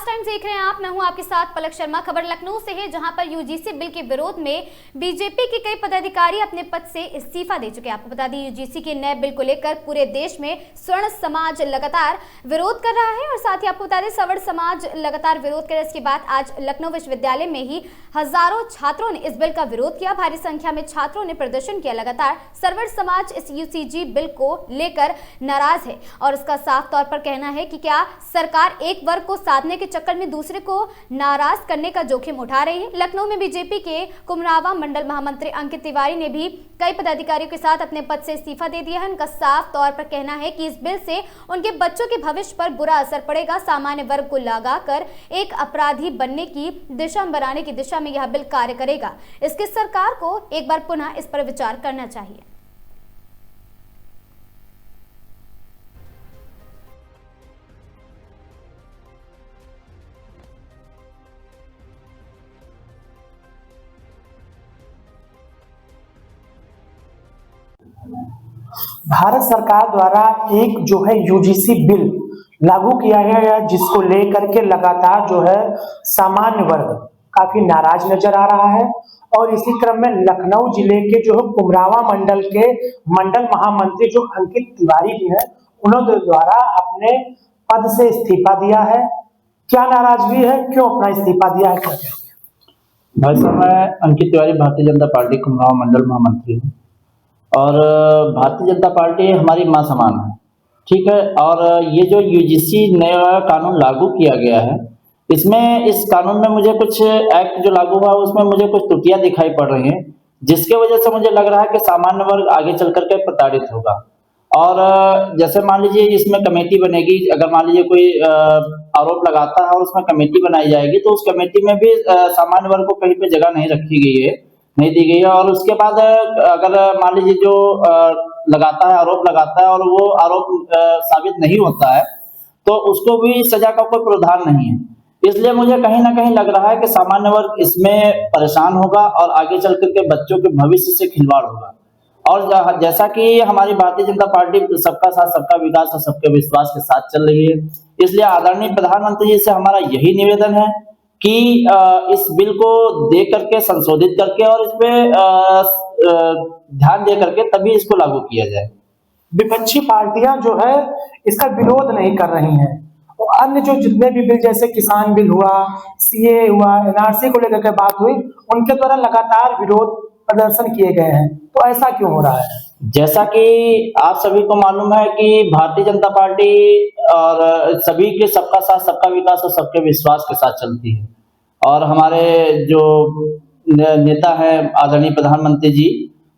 Times देख रहे हैं आप। मैं हूं आपके साथ पलक शर्मा। खबर लखनऊ से है, जहां पर यूजीसी बिल के विरोध में बीजेपी के कई पदाधिकारी अपने पद से इस्तीफा दे चुके हैं। आपको बता दें, यूजीसी के नए बिल को लेकर पूरे देश में स्वर्ण समाज लगातार विरोध कर रहा है और साथ ही आपको बता दें, स्वर्ण समाज लगातार विरोध करे। इसके बाद आज लखनऊ विश्वविद्यालय में ही हजारों छात्रों ने इस बिल का विरोध किया। भारी संख्या में छात्रों ने प्रदर्शन किया। लगातार स्वर्ण समाज इस यूजीसी बिल को लेकर नाराज है और उसका साफ तौर पर कहना है कि क्या सरकार एक वर्ग को साधने के चक्कर में दूसरे को नाराज करने का जोखिम उठा रही है। लखनऊ में बीजेपी के कुमरावा मंडल महामंत्री अंकित तिवारी ने भी कई पदाधिकारियों के साथ अपने पद से इस्तीफा दे दिया है। उनका साफ तौर पर कहना है कि इस बिल से उनके बच्चों के भविष्य पर बुरा असर पड़ेगा। सामान्य वर्ग को लगाकर एक अपराधी बनने की दिशा में बनाने की दिशा में यह बिल कार्य करेगा। इसके सरकार को एक बार पुनः इस पर विचार करना चाहिए। भारत सरकार द्वारा एक जो है यूजीसी बिल लागू किया गया है, जिसको लेकर के लगातार जो है सामान्य वर्ग काफी नाराज नजर आ रहा है। और इसी क्रम में लखनऊ जिले के जो है कुमरावा मंडल के मंडल महामंत्री जो अंकित तिवारी भी है, उन्होंने द्वारा अपने पद से इस्तीफा दिया है। क्या नाराजगी है, क्यों अपना इस्तीफा दिया है, क्या कहेंगे? भाई साहब, मैं अंकित तिवारी, भारतीय जनता पार्टी कुमरावा मंडल महामंत्री हूँ और भारतीय जनता पार्टी हमारी मां समान है, ठीक है। और ये जो यूजीसी नया कानून लागू किया गया है, इसमें इस कानून में मुझे कुछ एक्ट जो लागू हुआ है उसमें मुझे कुछ त्रुटियां दिखाई पड़ रही हैं, जिसके वजह से मुझे लग रहा है कि सामान्य वर्ग आगे चल करके प्रताड़ित होगा। और जैसे मान लीजिए इसमें कमेटी बनेगी, अगर मान लीजिए कोई आरोप लगाता है और उसमें कमेटी बनाई जाएगी, तो उस कमेटी में भी सामान्य वर्ग को कहीं पे जगह नहीं रखी गई है, नहीं दी गई है। और उसके बाद अगर मान लीजिए जो लगाता है, आरोप लगाता है और वो आरोप साबित नहीं होता है, तो उसको भी सजा का कोई प्रावधान नहीं है। इसलिए मुझे कहीं ना कहीं लग रहा है कि सामान्य वर्ग इसमें परेशान होगा और आगे चल करके बच्चों के भविष्य से खिलवाड़ होगा। और जैसा कि हमारी भारतीय जनता पार्टी सबका साथ, सबका विकास और सबके विश्वास के साथ चल रही है, इसलिए आदरणीय प्रधानमंत्री जी से हमारा यही निवेदन है कि इस बिल को देख करके, संशोधित करके और इस पे ध्यान दे करके तभी इसको लागू किया जाए। विपक्षी पार्टियां जो है इसका विरोध नहीं कर रही हैं और अन्य जो जितने भी बिल, जैसे किसान बिल हुआ, सीए हुआ, एनआरसी को लेकर के बात हुई, उनके द्वारा लगातार विरोध प्रदर्शन किए गए हैं। तो ऐसा क्यों हो रहा है? जैसा कि आप सभी को मालूम है कि भारतीय जनता पार्टी और सभी के सबका साथ, सबका विकास और सबके विश्वास के साथ चलती है। और हमारे जो नेता हैं आदरणीय प्रधानमंत्री जी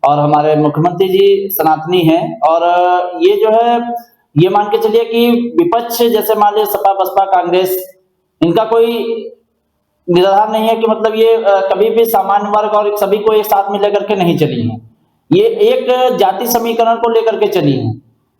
और हमारे मुख्यमंत्री जी सनातनी हैं। और ये जो है, ये मान के चलिए कि विपक्ष जैसे मान लीजिए सपा, बसपा, कांग्रेस, इनका कोई निराधार नहीं है कि मतलब ये कभी भी सामान्य वर्ग और सभी को एक साथ में लेकर के नहीं चली है। ये एक जाति समीकरण को लेकर के चली है।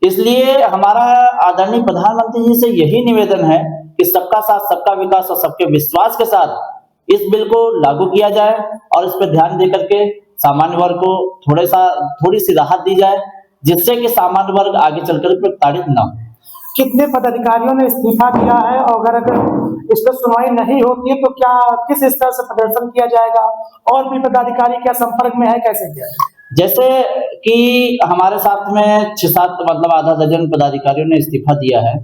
इसलिए हमारा आदरणीय प्रधानमंत्री जी से यही निवेदन है कि सबका साथ, सबका विकास और सबके विश्वास के साथ इस बिल को लागू किया जाए और इस पर ध्यान दे करके सामान्य वर्ग को थोड़ी सी राहत दी जाए, जिससे कि सामान्य वर्ग आगे चलकर प्रताड़ित न हो। कितने पदाधिकारियों ने इस्तीफा दिया है और अगर इस पर सुनवाई नहीं होती है तो क्या, किस स्तर से प्रदर्शन किया जाएगा? और भी पदाधिकारी क्या संपर्क में है, कैसे किया जाए? जैसे कि हमारे साथ में 6-7 मतलब आधा दर्जन पदाधिकारियों ने इस्तीफा दिया है।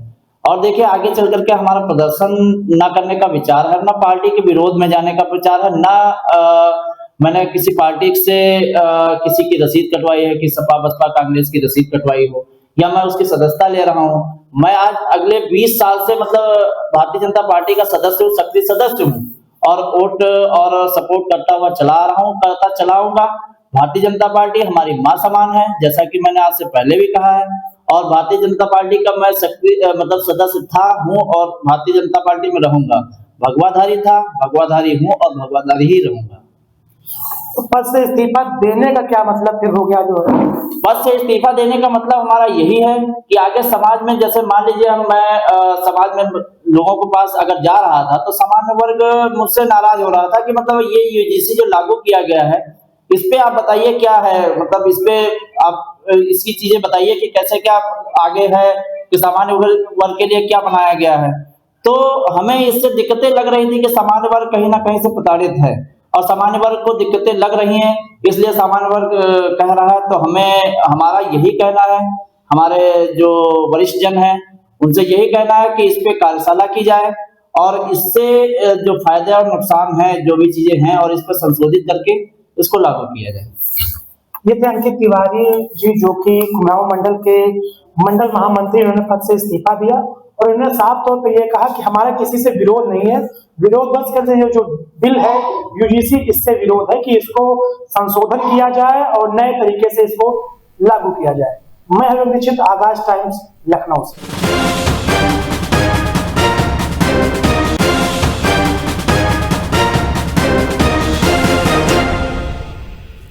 और देखिए, आगे चल करके हमारा प्रदर्शन न करने का विचार है, ना पार्टी के विरोध में जाने का विचार है, ना मैंने किसी पार्टी से किसी की रसीद कटवाई है कि सपा, बसपा, कांग्रेस की रसीद कटवाई हो या मैं उसकी सदस्यता ले रहा हूँ। मैं आज अगले 20 साल से मतलब भारतीय जनता पार्टी का सदस्य हूँ, सक्रिय सदस्य हूँ और वोट और सपोर्ट करता हुआ चला रहा हूँ, करता चलाऊंगा। भारतीय जनता पार्टी हमारी मां समान है, जैसा कि मैंने आज से पहले भी कहा है। और भारतीय जनता पार्टी का मैं सक्रिय मतलब सदस्य था, हूँ और भारतीय जनता पार्टी में रहूंगा। भगवाधारी था, भगवाधारी हूँ और भगवाधारी ही रहूंगा। तो पद से इस्तीफा देने का क्या मतलब फिर हो गया? जो है पद से इस्तीफा देने का मतलब हमारा यही है कि आगे समाज में, जैसे मान लीजिए मैं समाज में लोगों के पास अगर जा रहा था तो सामान्य वर्ग मुझसे नाराज हो रहा था कि मतलब ये यूजीसी जो लागू किया गया है, इस पे आप बताइए क्या है, मतलब इस पे आप इसकी चीजें बताइए कि कैसे क्या आगे है, कि सामान्य वर्ग के लिए क्या बनाया गया है। तो हमें इससे दिक्कतें लग रही थी कि सामान्य वर्ग कहीं ना कहीं से प्रताड़ित है और सामान्य वर्ग को दिक्कतें लग रही हैं, इसलिए सामान्य वर्ग कह रहा है। तो हमें हमारा यही कहना है, हमारे जो वरिष्ठ जन हैं उनसे यही कहना है कि इस पे कार्यशाला की जाए और इससे जो फायदे और नुकसान है, जो भी चीजें हैं, और इस पर संशोधित करके इसको लागू किया जाए। ये थे अंकित तिवारी जी, जो कि कुमाऊं मंडल के मंडल महामंत्री। उन्होंने पद से इस्तीफा दिया और उन्होंने साफ तौर पर यह कहा कि हमारा किसी से विरोध नहीं है, विरोध बस करते जो बिल है यूजीसी, इससे विरोध है कि इसको संशोधन किया जाए और नए तरीके से इसको लागू किया जाए। मैं हरिओम दीक्षित, आगाज टाइम्स, लखनऊ से।